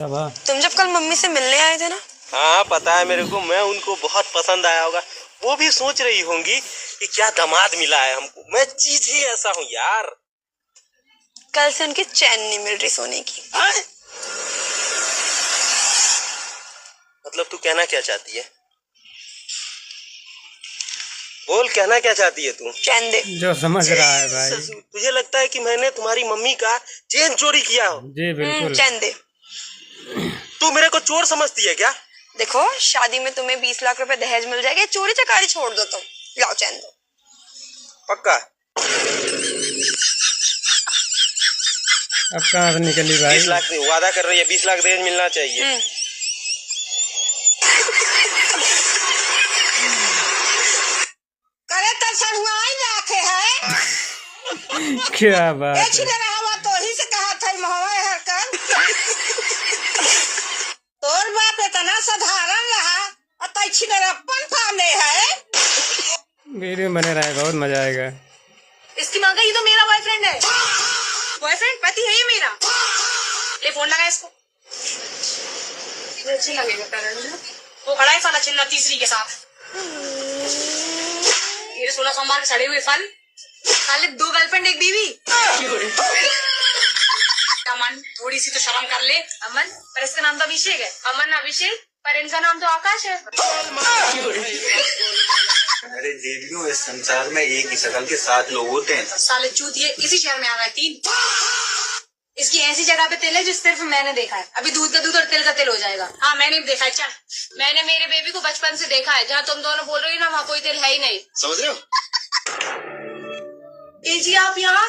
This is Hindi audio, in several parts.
तुम जब कल मम्मी से मिलने आए थे ना? हाँ पता है मेरे को, मैं उनको बहुत पसंद आया होगा। वो भी सोच रही होंगी कि क्या दामाद मिला है हमको। मैं चीज ही ऐसा हूँ यार। कल से उनकी चैन नहीं मिल रही सोने की। मतलब तू कहना क्या चाहती है? बोल, कहना क्या चाहती है तू? चैन दे। जो समझ रहा है भाई। तुझे लगता है कि मैंने तुम्हारी मम्मी का चेन चोरी किया हो? जी बिल्कुल। चैन दे। तू मेरे को चोर समझती है क्या? देखो, शादी में तुम्हें 20 लाख रुपए दहेज मिल जाएगा, चोरी चकारी छोड़ दो तुम। लाओ चैन दो। पक्का? अब कहाँ से निकली भाई? 20 लाख वादा कर रही है, 20 लाख दहेज मिलना चाहिए। करे दर्शन हुआ ही रखे है। क्या बात है? तो ही से कहा था महुआ है कर। तोर बाप इतना साधारण रहा और तैछी नरप्पन फाने है। वीडियो बने रहा है, बहुत मजा आएगा। इसकी माँ का ये तो मेरा बॉयफ्रेंड है। बॉयफ्रेंड पति है ये मेरा। ले फोन लगा इसको। वो खड़ा है साला चिन्ना तीसरी के साथ। ये 16 सोमवार के सड़े हुए फल। साले 2 गर्लफ्रेंड 1 बीवी। अमन थोड़ी सी तो शर्म कर ले। अमन, पर इसका नाम तो अभिषेक है। अमन अभिषेक, पर इनका नाम तो आकाश है। अरे देवियों, इस संसार में एक ही शक्ल के 7 लोग होते हैं। साले चूतिए इसी शहर में आ गए 3। इसकी ऐसी जगह पे तिल है जो सिर्फ मैंने देखा है। अभी दूध का दूध और तिल का तिल हो जाएगा। हाँ मैंने भी देखा है। चल, मैंने मेरे बेबी को बचपन से देखा है। जहाँ तुम दोनों बोल रही हो ना, वहाँ कोई तिल है ही नहीं। समझ रहे हो? जी आप यहाँ,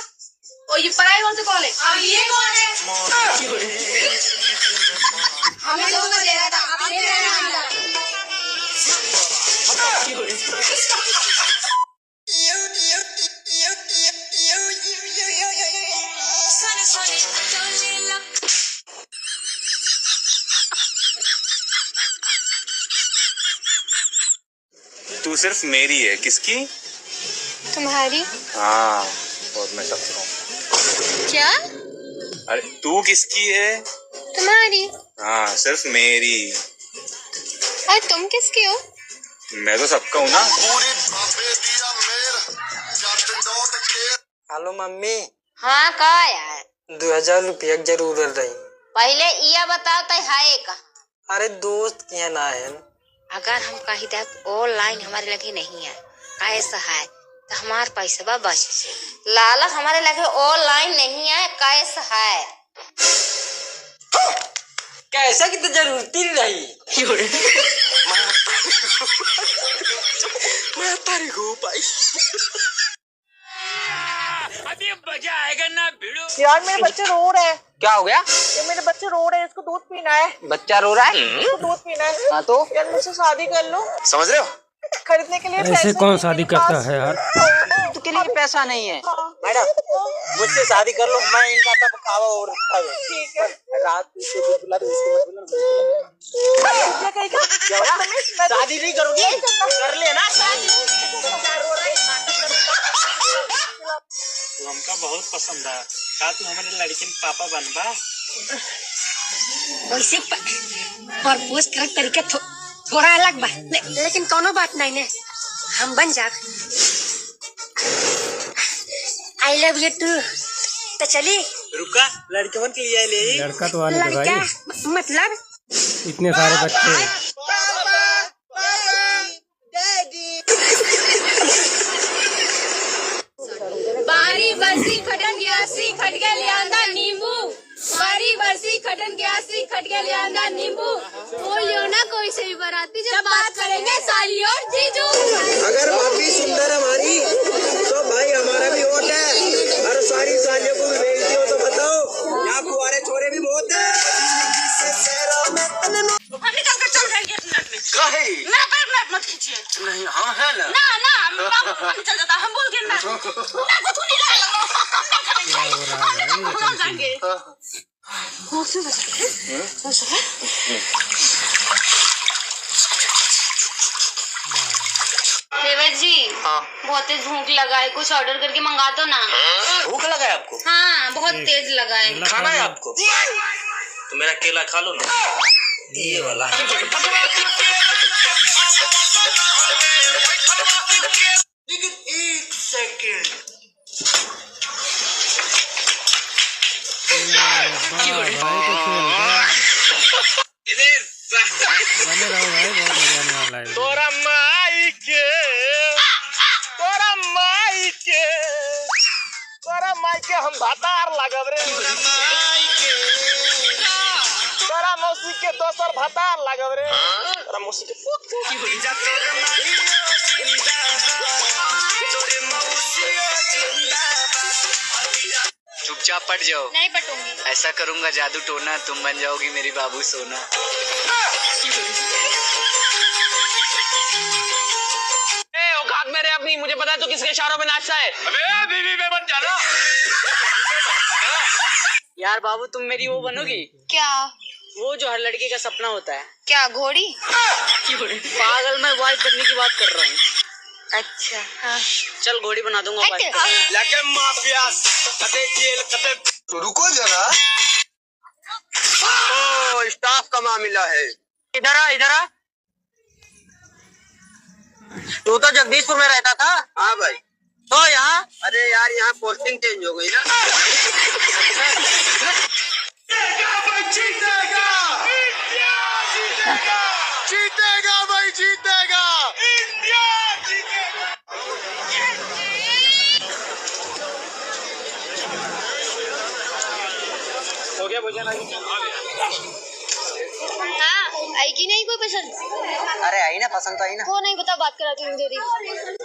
और ये पढ़ाई कौन से कौन है? अब ये कौन है? हमें लोगों को दे रहा था, आप दे रहे हैं अंदर। तू सिर्फ मेरी है, किसकी? तुम्हारी। हाँ, और मैं सबसे हूँ। क्या? अरे तू किसकी है? तुम्हारी। हाँ, सिर्फ मेरी। अरे तुम किसकी हो? मैं तो सबका हूँ ना। Hello mummy. हाँ का यार, 2000 रुपया की जरूरत रही। पहले यह बताओ तो है कहाँ? अरे दोस्त के ना है। अगर हम कहीं तक ऑनलाइन हमारे लगे नहीं है, कैसा है तो हमारे पैसा बच। लाला हमारे लगे ऑनलाइन नहीं है, कैसा है? कैसा की तो जरूरत ही रही। मैं तारी हो पाई। अभी मजा आएगा ना भिड़ो। यार मेरे बच्चे रो रहे हैं। क्या हो गया? ये मेरे बच्चे रो रहे हैं, इसको दूध पीना है। बच्चा रो रहा है? इसको दूध पीना है। हाँ तो यार मुझसे शादी कर लो। समझ रहे हो? खरीदने के लिए ऐसे पैसे कौन नहीं शादी मेरे करता पास। है यार? तो के लिए पैसा नहीं है। मैडम मुझसे शादी कर लो, मैं इनका सब खावा और ठीक है। रात को दूध पिला दो, उसको मत बोलना। क्या कहेगा? शादी नहीं करोगी? कर लेना शादी। तू हमका बहुत पसंद है। का तू हमारे लड़के के पापा बनबा? वैसे प्रपोज कर तरीका थोड़ा अलग बा, लेकिन कोनो बात नहीं ने, हम बन जाब। I love you too. तो चली रुका, लड़के बन के लिए ले। लड़का तो आने दे लड़का भाई। मतलब इतने सारे बच्चे। बारी बरसी खटन गयासी खट गया लियांदा नींबू। बारी बरसी खटन गयासी खट गया लियांदा नींबू। बोलियो ना कोई से भी बराती जब बात करेंगे साली और जीजू। अगर भाभी सुंदर हमारी तो भाई हमारा भी वोट है। और सारी सालियों को भी भेजती हो तो बताओ, यहाँ कुआरे छोरे भी बहुत है। हम निकल कर चल जाएंगे 1 मिनट में। काहे? मेरा पैर मत खींचिए। नहीं, हाँ है ना। ना चल जाता, हम बोल के ना को तू नहीं लाएगा। हम जाएंगे। देवर जी, बहुत तेज भूख लगा है, कुछ ऑर्डर करके मंगा दो ना। भूख लगा है आपको? हाँ बहुत तेज लगा है। खाना है आपको? तो मेरा केला खा लो ना, ये वाला। लेकिन एक सेकंड, बने रहो भाई, बहुत मजा आने वाला है। तोरा माई के हम भातार लागब रे, तोरा मौसी के दोसर भातार लागब रे, तोरा मौसी के चुपचाप पट जाओ। नहीं पटूंगी। ऐसा करूंगा जादू टोना, तुम बन जाओगी मेरी बाबू सोना। औकात मेरे अपनी, मुझे पता है तू किसके इशारों में नाचता है। अबे बीवी में बन जाना। यार बाबू तुम मेरी वो बनोगी, क्या? वो जो हर लड़के का सपना होता है। क्या घोड़ी? पागल, मैं वाइफ बनने की बात कर रहा हूँ। अच्छा हाँ। चल घोड़ी बना दूंगा भाई। लेकिन माफिया कदे जेल कदे। तो रुको जरा, ओ स्टाफ का मामला है। इधर आ, इधर आ। तू तो जगदीशपुर में रहता था। हाँ भाई। तो यहाँ, अरे यार यहाँ पोस्टिंग चेंज हो गई ना। जीतेगा भाई, जीतेगा। हो गया भोजन? हाँ आएगी नहीं कोई पसंद? अरे आई ना, पसंद तो आई ना। वो नहीं बता, बात कराती हूँ तेरी।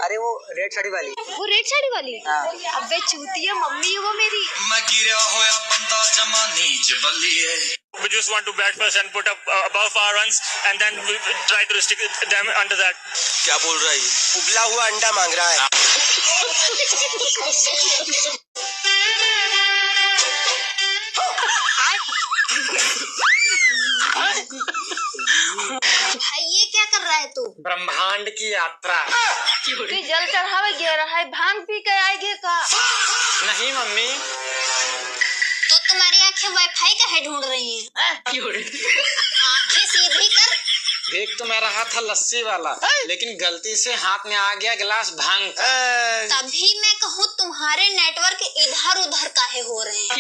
अरे वो रेड साड़ी वाली। वो रेड साड़ी वाली? हाँ। अबे चूतिया, मम्मी है वो मेरी। मैं गिरा होया बंदा जमा नीच बल्ली है। We just want to bat first and put up above our runs and then we try to restrict them under that. क्या बोल रहा है? उबला हुआ अंडा मांग रहा है। भाई ये क्या कर रहा है तू? ब्रह्मांड की यात्रा। तू जल चढ़ावे गे रहा है, भांग पी के आएगे का? नहीं मम्मी। तो तुम्हारी आंखें वाईफाई का है ढूंढ रही हैं। आंखें सीधी कर। देख तो मेरा हाथ था लस्सी वाला, लेकिन गलती से हाथ में आ गया गिलास भांग का। तभी मैं कहूँ तुम्हारे नेटवर्क इधर उधर काहे हो रहे हैं।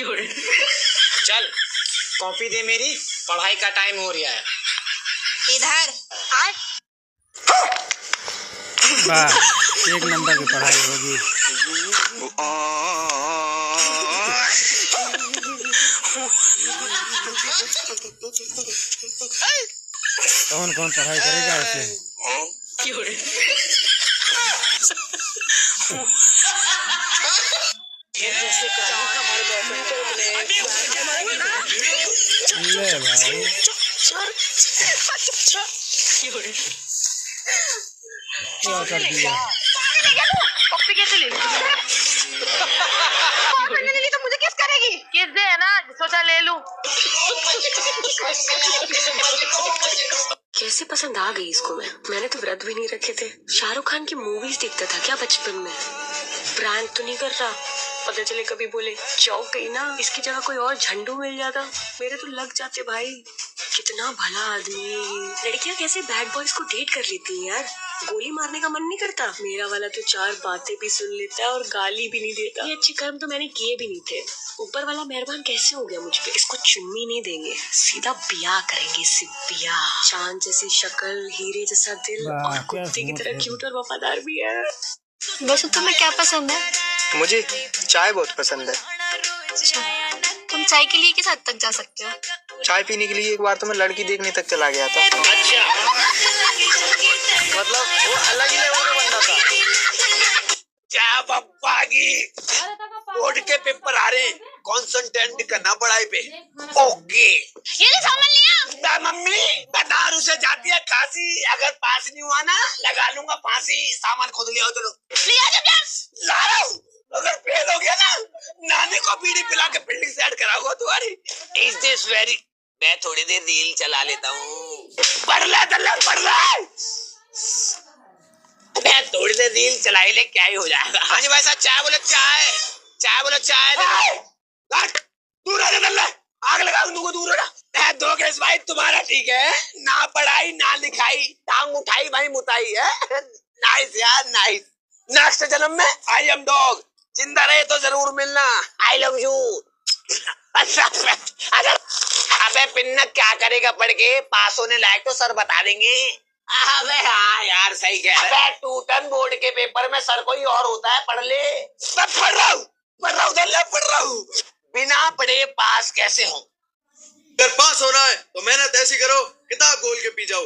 चल कॉपी दे मेरी, पढ़ाई का टाइम हो रहा है। इधर आज वाह, एक नंबर की पढ़ाई होगी। कौन कौन पढ़ाई करेगा ऐसे? ले भाई, क्या कर दिया? कॉपी कैसे ले ली? मैंने ले ली तो मुझे किस करेगी? किस दे है ना, सोचा ले लूं। कैसे पसंद आ गई इसको मैंने तो व्रत भी नहीं रखे थे। शाहरुख खान की मूवीज देखता था क्या बचपन में? प्रैंक तो नहीं कर रहा? पता चले कभी बोले चौक गई ना, इसकी जगह कोई और झंडू मिल जाता, मेरे तो लग जाते भाई। कितना भला आदमी। लड़कियां कैसे बैड बॉयज को डेट कर लेती हैं यार? गोली मारने का मन नहीं करता? मेरा वाला तो 4 बातें भी सुन लेता है और गाली भी नहीं देता। ये अच्छे कर्म तो मैंने किए भी नहीं थे, ऊपर वाला मेहरबान कैसे हो गया मुझ पे। इसको चुम्मी नहीं देंगे, सीधा ब्याह करेंगे। ब्याह। चांद जैसी शक्ल, हीरे जैसा दिल और कुत्ते की तरह क्यूट और वफादार भी है। वैसे तुम्हें क्या पसंद है? मुझे चाय बहुत पसंद है। तुम चाय के लिए किस हद तक जा सकते हो? चाय पीने के लिए एक बार तो मैं लड़की देखने तक चला गया था। अच्छा, मतलब वो अलग ही लेवल का बंदा था। क्या बब्बागी, बोर्ड के पेपर आ रहे, कंसंट्रेट करना पढ़ाई पे। ओके, ये ले सामान लिया। मम्मी दारू से जाती है खांसी, अगर पास नहीं हुआ ना लगा लूंगा फांसी। सामान खुद ले आओ, चलो ला रहा हूँ। अगर फेल हो गया ना, नानी को बीड़ी पिला के बिल्डिंग से ऐड कराऊंगा तुम्हारी। इज दिस वेरी, मैं थोड़ी देर रील चला लेता हूँ। पढ़ ले मैं थोड़ी देर रील चलाई ले, क्या ही हो जाएगा। हाँ जी भाई साहब, चाय बोलो चाय, चाय बोलो चाय। दूर आ जा, आग लगा दूंगा, दूर हो जा। दोगेश भाई तुम्हारा ठीक है, ना पढ़ाई ना लिखाई, टांग उठाई भाई मुताई है। नाइस यार नाइस। नेक्स्ट जन्म में आई एम डॉग, जिंदा रहे तो जरूर मिलना। आई लव यू। अबे पिन्नक क्या करेगा पढ़ के, पास होने लायक तो सर बता देंगे। अबे हाँ यार सही कह रहा है। टूटन बोर्ड के पेपर में सर कोई और होता है, पढ़ ले। मैं पढ़ रहा हूँ पढ़ रहा हूँ। बिना पढ़े पास कैसे हूँ? अगर पास होना है तो मेहनत ऐसी करो, किताब खोल के पी जाओ।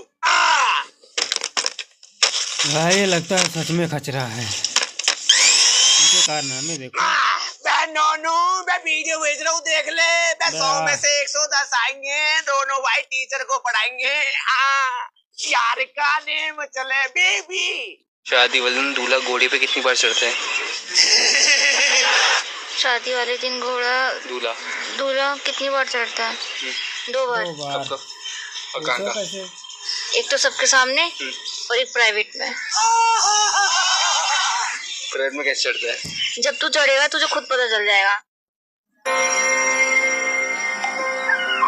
भाई लगता है सच में खचरा है। इनके कारनामे देखो। नोनू मैं वीडियो भेज रहा हूँ देख ले। मैं 100 में से 110 आएंगे, दोनों भाई टीचर को पढ़ाएंगे। यार का नेम चले बेबी। शादी वाले दिन दूल्हा घोड़े पे कितनी बार चढ़ता है? शादी वाले दिन घोड़ा दूल्हा कितनी बार चढ़ता है? 2 बार। और कहाँ का? एक तो सबके सामने और एक प्राइवेट में। प्राइवेट में कैसे चढ़ता है? जब तू चढ़ेगा तुझे खुद पता चल जाएगा।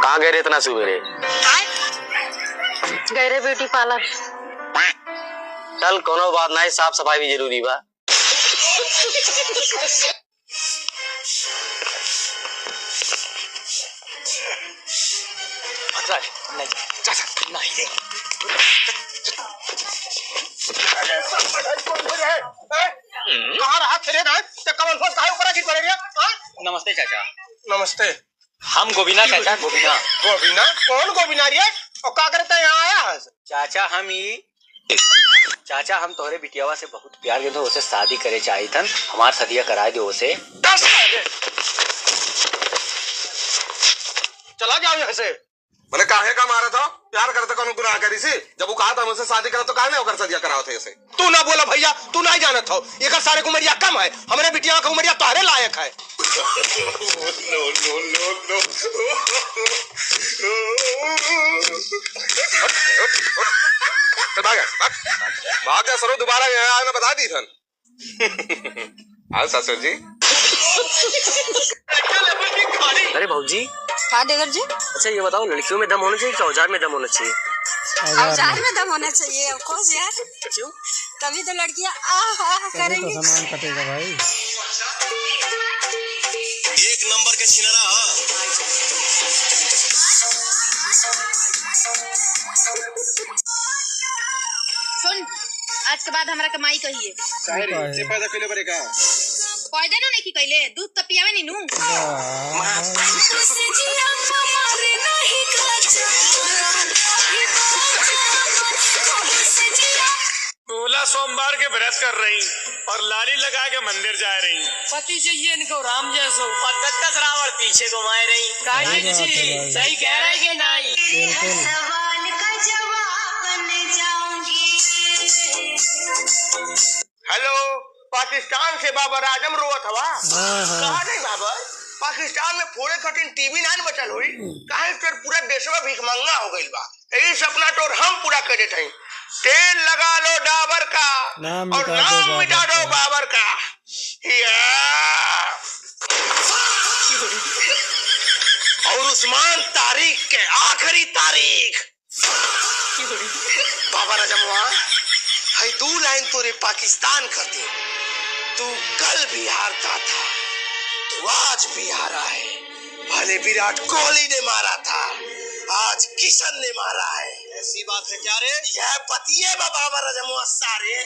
कहाँ गए रे इतना सवेरे? गए रे ब्यूटी पार्लर। चल कोनो बात नहीं, साफ सफाई भी जरूरी बा। कहाँ रहा तेरे गाय? कमल फोस काहे ऊपर की पड़ेगा? नमस्ते चाचा। नमस्ते। हम गोविना चाचा, गोविना। गोविना? कौन गोविना रे? और क्या करते यहाँ आया है? चाचा हम तोहरे बिटियावा से बहुत प्यार करते, उसे शादी करे चाहिए थन, हमार सदिया कराए दो उसे। चला जाओ यहाँ से। मैंने काहे का मारा था? प्यार करते कौन गुनाह करी सी? जब वो कहा था मुझसे शादी करा तो काहे नहीं होकर सदिया कराओ थे इसे? तू ना बोला भैया, तू नहीं जाना था। ये कर सारे उमरिया कम है, हमारे बिटिया का उमरिया तुम्हारे लायक है। भाग गया सरो, दोबारा यहाँ आने बता दी थन। हाँ ससुर जी। अरे भाऊजी, हाँ देवर जी, अच्छा ये बताओ, लड़कियों में दम होना चाहिए कि औजार में दम होना चाहिए? औजार में दम होना चाहिए ऑफ कोर्स यार। क्यों? तभी तो लड़कियां आहा करेंगी। तो सामान कटेगा भाई। एक नंबर के छिनरा। सुन, आज के बाद हमारा कमाई कहिए। पैदा कैले बरेगा। फायदा ना नहीं की कहले, दूध तो पियावे नी नू। सोलह सोमवार के व्रत कर रही और लाली लगा के मंदिर जा रही। पति चाहिए इनको राम जैसो। और 10 रावण पीछे घुमाए रही। सही कह रहे कि नहीं? हेलो, पाकिस्तान से बाबर आजम रोवत हवा। कहा नहीं बाबर, पाकिस्तान में फोड़े कटिन टीवी ना बचल हुई, काहे फिर पूरा देशवा भिखमंगा हो गइल बा। यही सपना तो हम पूरा कर देते हैं। तेल लगा लो डाबर का और नाम मिटा दो बाबर का। और उस्मान तारीख के आखिरी तारीख। बाबर आजम है 2 लाइन तोरे पाकिस्तान करते। तू कल भी हारता था, तू आज भी हारा है। भले विराट कोहली ने मारा था, आज किशन ने मारा है। ऐसी बात है क्या रे? यह पतिए बाबा आजम सारे।